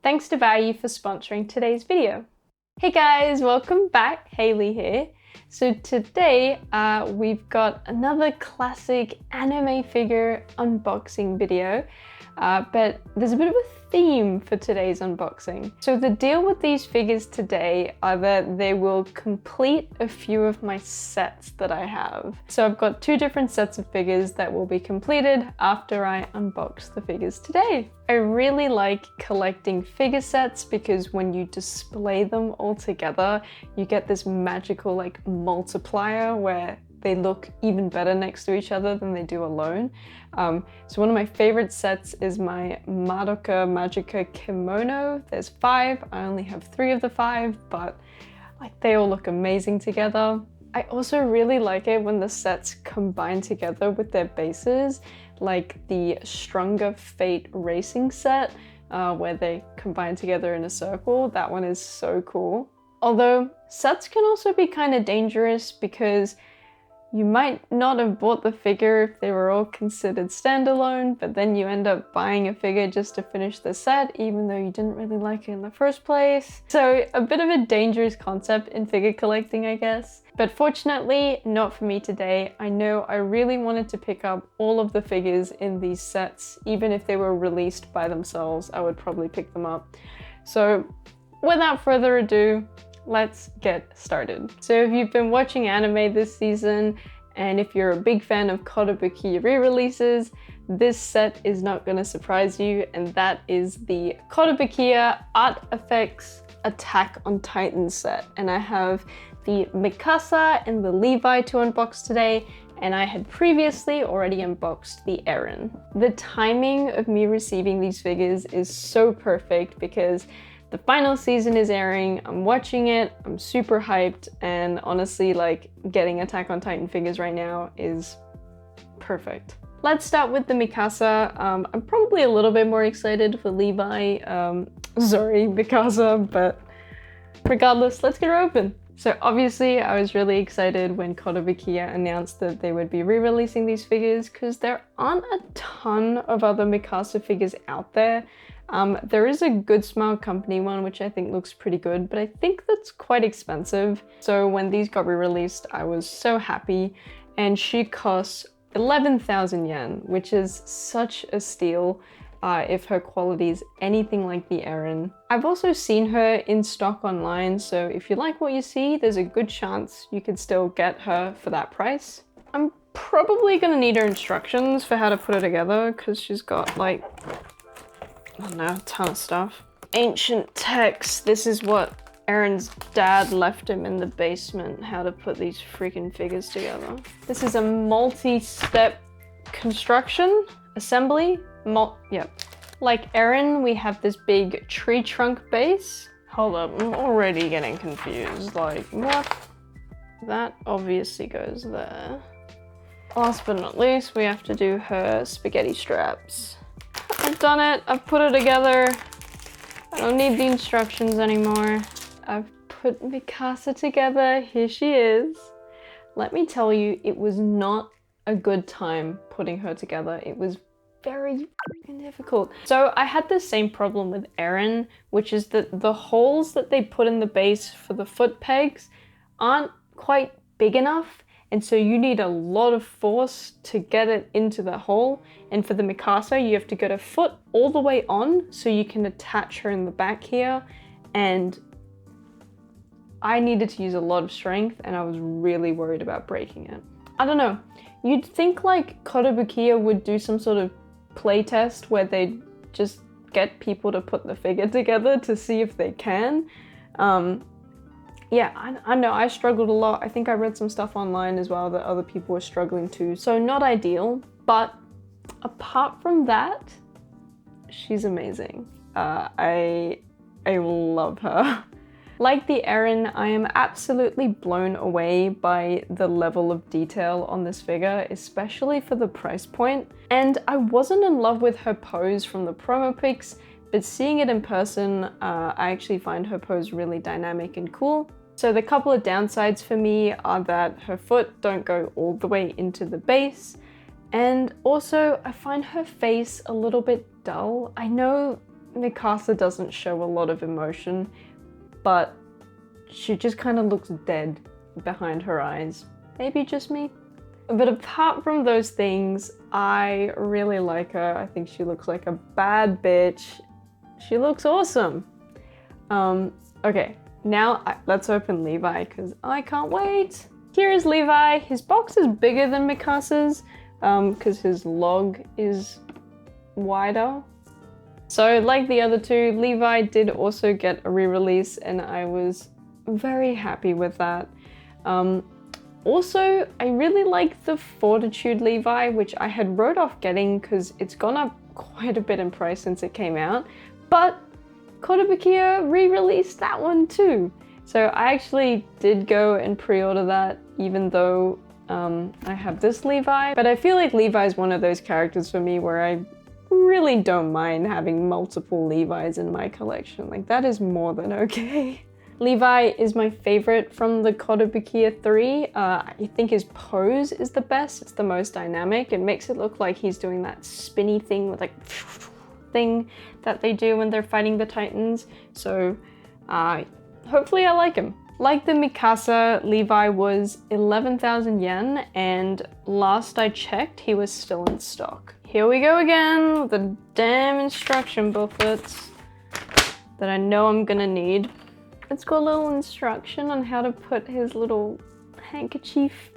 Thanks to Value for sponsoring today's video. Hey guys, welcome back, Hayley here. So today we've got another classic anime figure unboxing video, but there's a bit of a theme for today's unboxing. So the deal with these figures today are that they will complete a few of my sets that I have. So I've got two different sets of figures that will be completed after I unbox the figures today. I really like collecting figure sets because when you display them all together, you get this magical like multiplier where they look even better next to each other than they do alone. So one of my favorite sets is my Madoka Magica kimono. There's 5, I only have 3 of the 5, but like they all look amazing together. I also really like it when the sets combine together with their bases, like the Stronger Fate racing set, where they combine together in a circle. That one is so cool. Although sets can also be kind of dangerous because you might not have bought the figure if they were all considered standalone, but then you end up buying a figure just to finish the set, even though you didn't really like it in the first place. So a bit of a dangerous concept in figure collecting, I guess. But fortunately, not for me today. I know I really wanted to pick up all of the figures in these sets. Even if they were released by themselves, I would probably pick them up. So without further ado, let's get started. So if you've been watching anime this season, and if you're a big fan of Kotobukiya re-releases, this set is not going to surprise you, and that is the Kotobukiya ARTFX Attack on Titan set. And I have the Mikasa and the Levi to unbox today, and I had previously already unboxed the Eren. The timing of me receiving these figures is so perfect because the final season is airing, I'm watching it, I'm super hyped, and honestly, like, getting Attack on Titan figures right now is perfect. Let's start with the Mikasa. I'm probably a little bit more excited for Levi, sorry, Mikasa, but regardless, let's get her open. So obviously, I was really excited when Kotobukiya announced that they would be re-releasing these figures because there aren't a ton of other Mikasa figures out there. There is a Good Smile Company one, which I think looks pretty good, but I think that's quite expensive. So when these got re-released, I was so happy, and she costs 11,000 yen, which is such a steal if her quality is anything like the Eren. I've also seen her in stock online, so if you like what you see, there's a good chance you could still get her for that price. I'm probably gonna need her instructions for how to put her together because she's got like, I don't know, a ton of stuff. Ancient text. This is what Eren's dad left him in the basement, how to put these freaking figures together. This is a multi-step construction, assembly, yep. Like Eren, we have this big tree trunk base. Hold up, I'm already getting confused. Like, what? That obviously goes there. Last but not least, we have to do her spaghetti straps. I've done it, I've put it together. I don't need the instructions anymore. I've put Mikasa together, here she is. Let me tell you, it was not a good time putting her together. It was very difficult. So I had the same problem with Eren, which is that the holes that they put in the base for the foot pegs aren't quite big enough. And so you need a lot of force to get it into the hole. And for the Mikasa, you have to get her foot all the way on so you can attach her in the back here. And I needed to use a lot of strength and I was really worried about breaking it. I don't know. You'd think like Kotobukiya would do some sort of play test where they just get people to put the figure together to see if they can. Yeah, I know I struggled a lot. I think I read some stuff online as well that other people were struggling too. So not ideal, but apart from that, she's amazing. I love her. Like the Eren, I am absolutely blown away by the level of detail on this figure, especially for the price point. And I wasn't in love with her pose from the promo pics, but seeing it in person, I actually find her pose really dynamic and cool. So the couple of downsides for me are that her foot don't go all the way into the base, and also I find her face a little bit dull. I know Mikasa doesn't show a lot of emotion, but she just kind of looks dead behind her eyes. Maybe just me. But apart from those things, I really like her. I think she looks like a bad bitch. She looks awesome. Okay, now let's open Levi because I can't wait. Here is Levi. His box is bigger than Mikasa's because his log is wider. So like the other two, Levi did also get a re-release and I was very happy with that. Also, I really like the Fortitude Levi, which I had wrote off getting because it's gone up quite a bit in price since it came out, but Kotobukiya re-released that one too. So I actually did go and pre-order that even though I have this Levi, but I feel like Levi is one of those characters for me where I really don't mind having multiple Levi's in my collection. Like that is more than okay. Levi is my favorite from the Kotobukiya 3. I think his pose is the best. It's the most dynamic. It makes it look like he's doing that spinny thing with like thing that they do when they're fighting the Titans. So hopefully I like him. Like the Mikasa, Levi was 11,000 yen, and last I checked, he was still in stock. Here we go again with the damn instruction booklets that I know I'm gonna need. It's got a little instruction on how to put his little handkerchief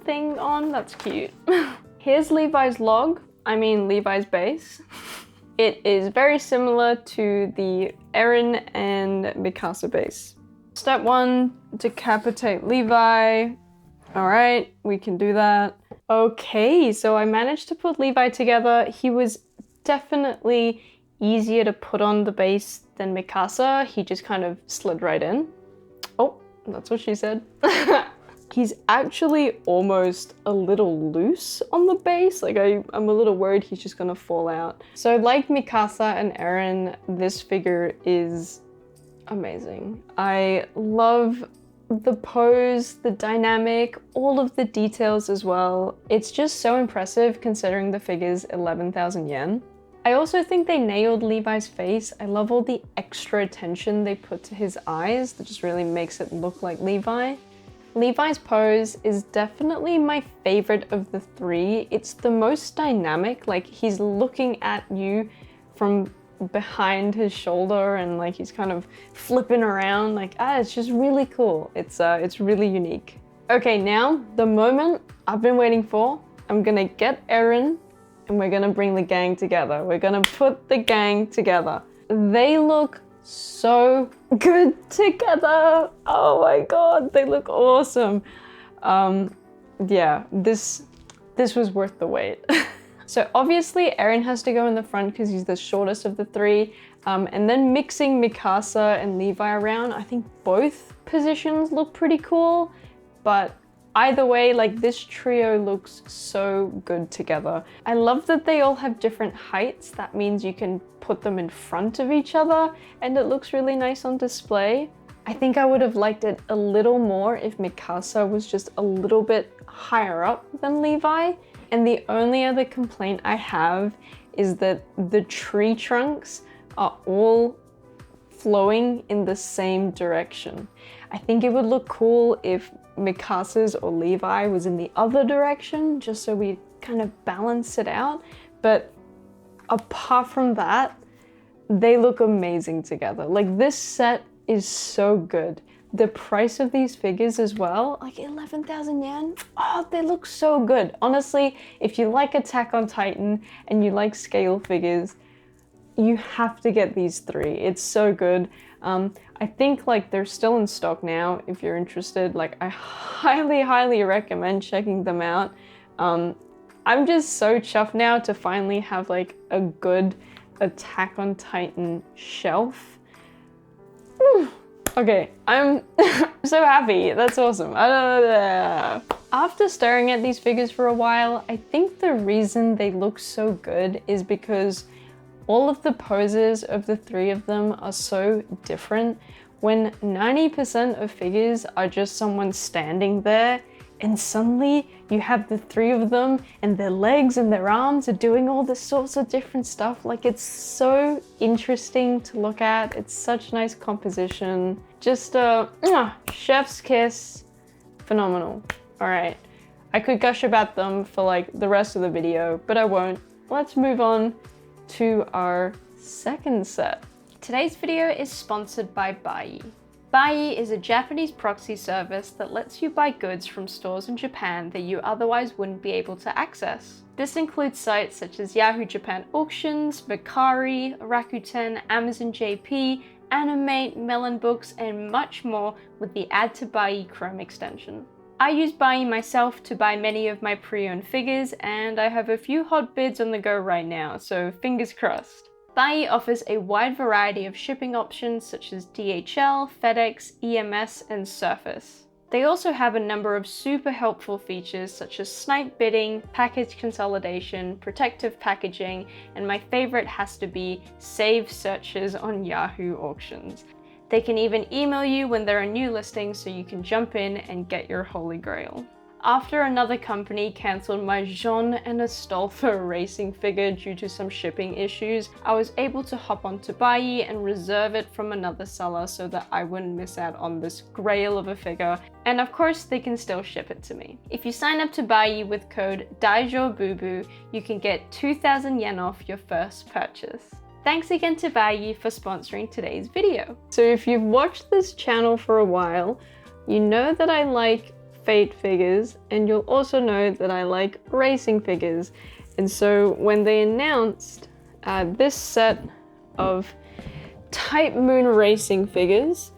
thing on. That's cute. Here's Levi's log, Levi's base. It is very similar to the Eren and Mikasa base. Step 1, decapitate Levi. All right, we can do that. Okay, so I managed to put Levi together. He was definitely easier to put on the base than Mikasa. He just kind of slid right in. Oh, that's what she said. He's actually almost a little loose on the base. Like I'm a little worried he's just gonna fall out. So like Mikasa and Eren, this figure is amazing. I love the pose, the dynamic, all of the details as well. It's just so impressive considering the figure's 11,000 yen. I also think they nailed Levi's face. I love all the extra attention they put to his eyes that just really makes it look like Levi. Levi's pose is definitely my favorite of the three. It's the most dynamic, like he's looking at you from behind his shoulder and like he's kind of flipping around, like it's just really cool. It's really unique. Okay, now the moment I've been waiting for. I'm gonna get Eren and we're gonna bring the gang together. We're gonna put the gang together. They look so good together. Oh my god, they look awesome. Yeah, this was worth the wait. So obviously Eren has to go in the front because he's the shortest of the three. And then mixing Mikasa and Levi around, I think both positions look pretty cool. But either way, like this trio looks so good together. I love that they all have different heights. That means you can put them in front of each other and it looks really nice on display. I think I would have liked it a little more if Mikasa was just a little bit higher up than Levi. And the only other complaint I have is that the tree trunks are all flowing in the same direction. I think it would look cool if Mikasa's or Levi was in the other direction, just so we kind of balance it out. But apart from that, they look amazing together. Like this set is so good. The price of these figures as well, like 11,000 yen. Oh, they look so good. Honestly, if you like Attack on Titan and you like scale figures, you have to get these three. It's so good. I think like they're still in stock now if you're interested. Like I highly recommend checking them out. I'm just so chuffed now to finally have like a good Attack on Titan shelf. Okay, I'm so happy. That's awesome. After staring at these figures for a while, I think the reason they look so good is because all of the poses of the three of them are so different. When 90% of figures are just someone standing there, and suddenly you have the three of them and their legs and their arms are doing all this sorts of different stuff. Like, it's so interesting to look at. It's such nice composition. Just a chef's kiss. Phenomenal. All right, I could gush about them for like the rest of the video, but I won't. Let's move on to our second set. Today's video is sponsored by Bai. Bai is a Japanese proxy service that lets you buy goods from stores in Japan that you otherwise wouldn't be able to access. This includes sites such as Yahoo Japan Auctions, Mercari, Rakuten, Amazon JP, Animate, Melon Books, and much more with the Add to Bai Chrome extension. I use Bai myself to buy many of my pre-owned figures, and I have a few hot bids on the go right now, so fingers crossed. Bai offers a wide variety of shipping options such as DHL, FedEx, EMS, and Surface. They also have a number of super helpful features such as snipe bidding, package consolidation, protective packaging, and my favorite has to be save searches on Yahoo Auctions. They can even email you when there are new listings so you can jump in and get your holy grail. After another company cancelled my Jeanne I've racing figure due to some shipping issues, I was able to hop onto Bai and reserve it from another seller so that I wouldn't miss out on this grail of a figure, and of course they can still ship it to me. If you sign up to Bai with code Daijoububu, you can get 2,000 yen off your first purchase. Thanks again to Bai for sponsoring today's video. So if you've watched this channel for a while, you know that I like Fate figures, and you'll also know that I like racing figures. And so when they announced this set of Type Moon racing figures,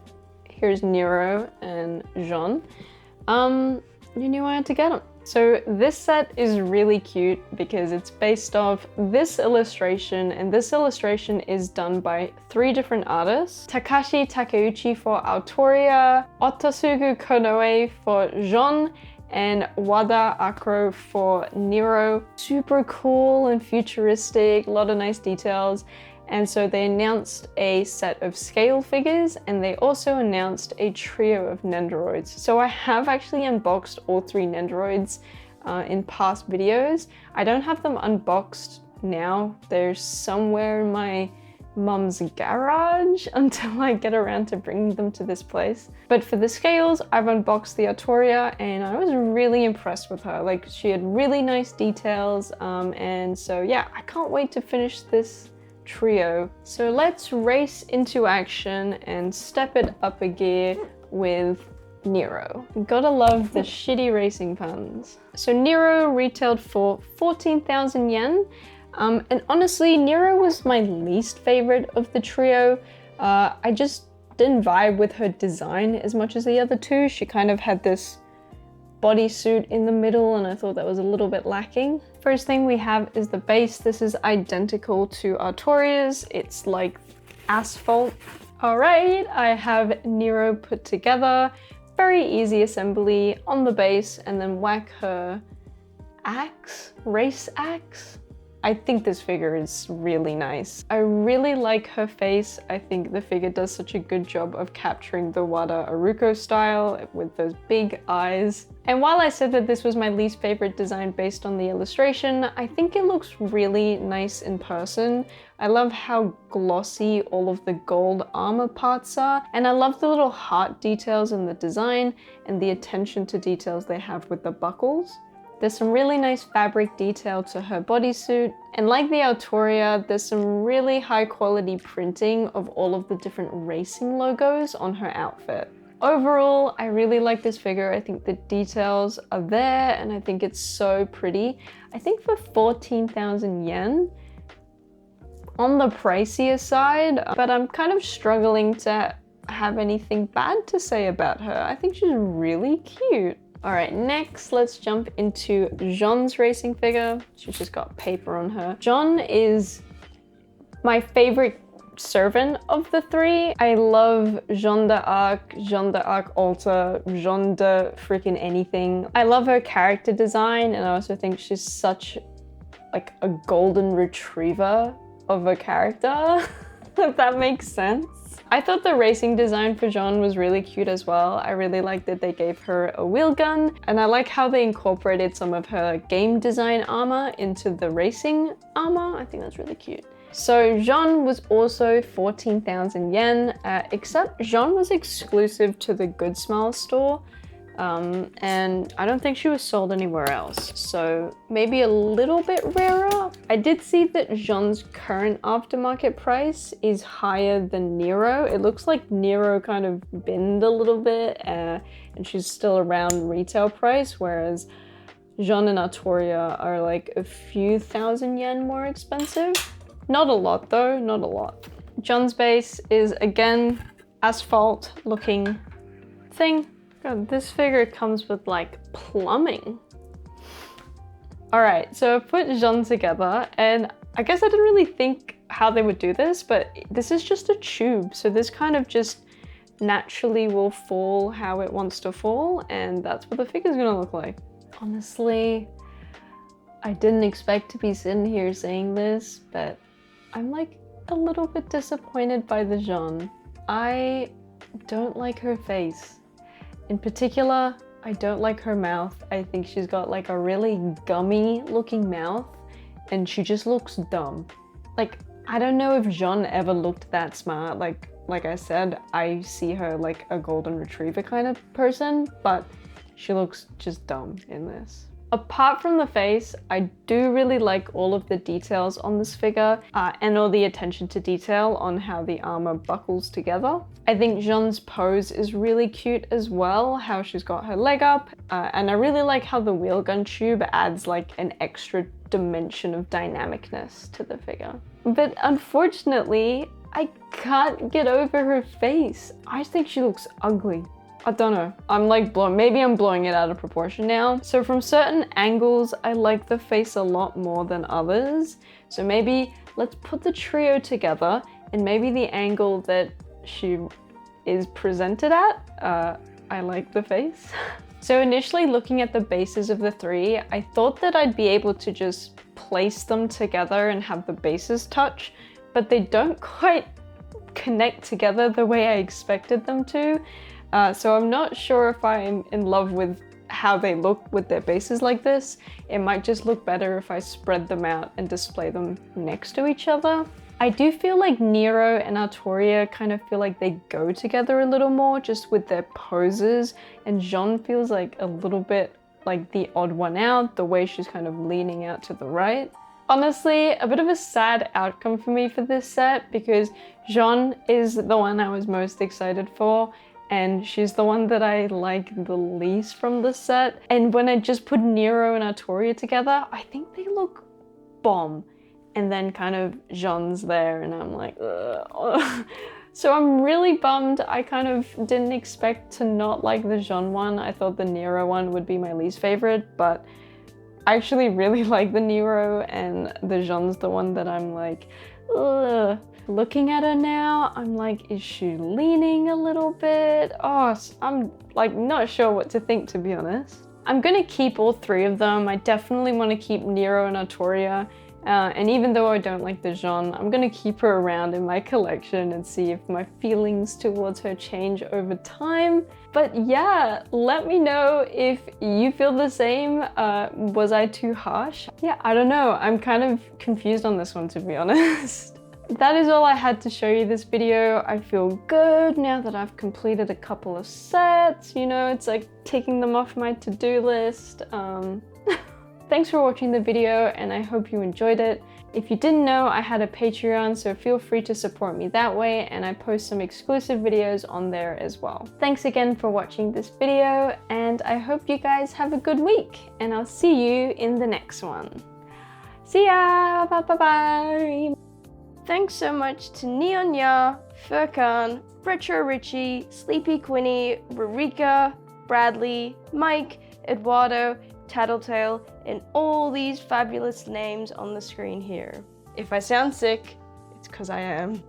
here's Nero and Jeanne, you knew I had to get them. So this set is really cute because it's based off this illustration, and this illustration is done by 3 different artists: Takashi Takeuchi for Autoria, Otasugu Konoe for Jeanne, and Wada Akro for Nero. Super cool and futuristic, a lot of nice details. And so they announced a set of scale figures, and they also announced a trio of Nendoroids. So I have actually unboxed all 3 Nendoroids in past videos. I don't have them unboxed now. They're somewhere in my mum's garage until I get around to bringing them to this place. But for the scales, I've unboxed the Autoria, and I was really impressed with her. Like, she had really nice details, and so yeah, I can't wait to finish this trio. So let's race into action and step it up a gear with Nero. Gotta love the shitty racing puns. So Nero retailed for 14,000 yen. And honestly, Nero was my least favorite of the trio. I just didn't vibe with her design as much as the other 2. She kind of had this bodysuit in the middle, and I thought that was a little bit lacking. First thing we have is the base. This is identical to Artoria's. It's like asphalt. All right, I have Nero put together. Very easy assembly on the base, and then whack her axe, race axe. I think this figure is really nice. I really like her face. I think the figure does such a good job of capturing the Wada Aruko style with those big eyes. And while I said that this was my least favorite design based on the illustration, I think it looks really nice in person. I love how glossy all of the gold armor parts are, and I love the little heart details in the design and the attention to details they have with the buckles. There's some really nice fabric detail to her bodysuit, and like the Autoria, there's some really high quality printing of all of the different racing logos on her outfit. Overall, I really like this figure. I think the details are there, and I think it's so pretty. I think for 14,000 yen, on the pricier side, but I'm kind of struggling to have anything bad to say about her. I think she's really cute. All right, next let's jump into Jeanne's racing figure. She's just got paper on her. Jeanne is my favorite servant of the 3. I love Jeanne d'Arc Alta, Jeanne de freaking anything. I love her character design, and I also think she's such like a golden retriever of a character, if that makes sense. I thought the racing design for Jeanne was really cute as well. I really like that they gave her a wheel gun, and I like how they incorporated some of her game design armor into the racing armor. I think that's really cute. So Jeanne was also 14,000 yen, except Jeanne was exclusive to the Good Smile store. And I don't think she was sold anywhere else, so maybe a little bit rarer. I did see that Jeanne's current aftermarket price is higher than Nero. It looks like Nero kind of binned a little bit, and she's still around retail price, whereas Jeanne and Artoria are like a few thousand yen more expensive. Not a lot though, not a lot. Jeanne's base is again asphalt looking thing. God, this figure comes with like plumbing. All right, so I put Jeanne together, and I guess I didn't really think how they would do this, but this is just a tube. So this kind of just naturally will fall how it wants to fall, and that's what the figure's gonna look like. Honestly, I didn't expect to be sitting here saying this, but I'm like a little bit disappointed by the Jeanne. I don't like her face. In particular, I don't like her mouth. I think she's got like a really gummy looking mouth, and she just looks dumb. Like, I don't know if Jeanne ever looked that smart. Like I said, I see her like a golden retriever kind of person, but she looks just dumb in this. Apart from the face, I do really like all of the details on this figure and all the attention to detail on how the armor buckles together. I think Jeanne's pose is really cute as well, how she's got her leg up, and I really like how the wheel gun tube adds like an extra dimension of dynamicness to the figure. But unfortunately, I can't get over her face. I think she looks ugly. I don't know, I'm like maybe I'm blowing it out of proportion now. So from certain angles, I like the face a lot more than others. So maybe let's put the trio together, and maybe the angle that she is presented at, I like the face. So initially looking at the bases of the three, I thought that I'd be able to just place them together and have the bases touch, but they don't quite connect together the way I expected them to. So I'm not sure if I'm in love with how they look with their bases like this. It might just look better if I spread them out and display them next to each other. I do feel like Nero and Artoria kind of feel like they go together a little more just with their poses, and Jeanne feels like a little bit like the odd one out, the way she's kind of leaning out to the right. Honestly, a bit of a sad outcome for me for this set, because Jeanne is the one I was most excited for, and she's the one that I like the least from the set. And when I just put Nero and Artoria together, I think they look bomb. And then kind of Jeanne's there, and I'm like, ugh. So I'm really bummed. I kind of didn't expect to not like the Jeanne one. I thought the Nero one would be my least favorite, but I actually really like the Nero, and the Jeanne's the one that I'm like, ugh. Looking at her now, I'm like, is she leaning a little bit? Oh, I'm like not sure what to think, to be honest. I'm gonna keep all three of them. I definitely want to keep Nero and Artoria. And even though I don't like the Jeanne, I'm gonna keep her around in my collection and see if my feelings towards her change over time. But yeah, let me know if you feel the same. Was I too harsh? Yeah, I don't know. I'm kind of confused on this one, to be honest. That is all I had to show you this video. I feel good now that I've completed a couple of sets. You know, it's like taking them off my to-do list. Thanks for watching the video, and I hope you enjoyed it. If you didn't know, I had a Patreon, so feel free to support me that way, and I post some exclusive videos on there as well. Thanks again for watching this video, and I hope you guys have a good week, and I'll see you in the next one. See ya! Bye-bye! Thanks so much to Neonya, Furkan, Retro Richie, Sleepy Quinny, Rurika, Bradley, Mike, Eduardo, Tattletale, and all these fabulous names on the screen here. If I sound sick, it's because I am.